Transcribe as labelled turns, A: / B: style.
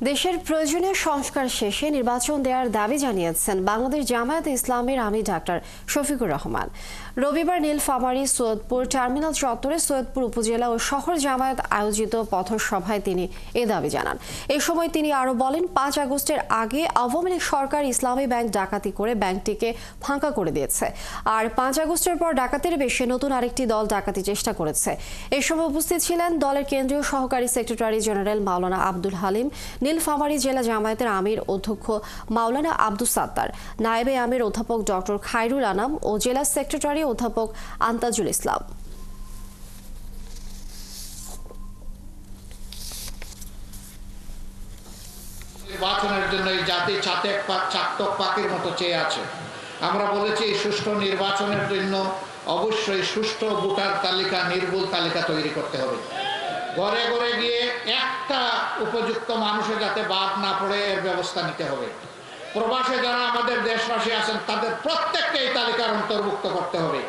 A: দেশের প্রয়োজনীয় সংস্কার শেষে নির্বাচন দেওয়ার দাবি জানিয়েছেন বাংলাদেশ জামায়াতে ইসলামীর আমির ডাক্তার শফিকুর রহমান। রবিবার নীলফামারী সৈয়দপুর টার্মিনাল চত্বরে সৈয়দপুর উপজেলা ও শহর জামায়াত আয়োজিত পথসভায় তিনি এ দাবি জানান। এ সময় তিনি আরও বলেন, ৫ আগস্টের আগে আওয়ামী লীগ সরকার ইসলামী ব্যাংক ডাকাতি করে ব্যাংকটিকে ফাঁকা করে দিয়েছে, আর ৫ আগস্টের পর ডাকাতির বেশে নতুন আরেকটি দল ডাকাতি চেষ্টা করেছে। এ সময় উপস্থিত ছিলেন দলের কেন্দ্রীয় সহকারী সেক্রেটারি জেনারেল মাওলানা আব্দুল হালিম, নীলফামারী জেলা জামায়াতের আমির অধ্যক্ষ মাওলানা আব্দুস সাত্তার, নায়েবে আমির অধ্যাপক ডক্টর খায়রুল আনাম ও জেলা সেক্রেটারি অধ্যাপক আন্তাজুল ইসলাম।
B: নির্বাচনের জন্য এই জাতি চাতক পাখির মতো চেয়ে আছে। আমরা বলেছি সুষ্ঠু নির্বাচনের জন্য অবশ্যই সুষ্ঠু ভোটার তালিকা, নির্ভুল তালিকা তৈরি করতে হবে। ঘরে ঘরে গিয়ে একটা উপযুক্ত মানুষের যাতে বাদ না পড়ে এর ব্যবস্থা নিতে হবে। প্রবাসে যারা আমাদের দেশবাসী আছেন তাদের প্রত্যেককে এই তালিকার অন্তর্ভুক্ত করতে হবে।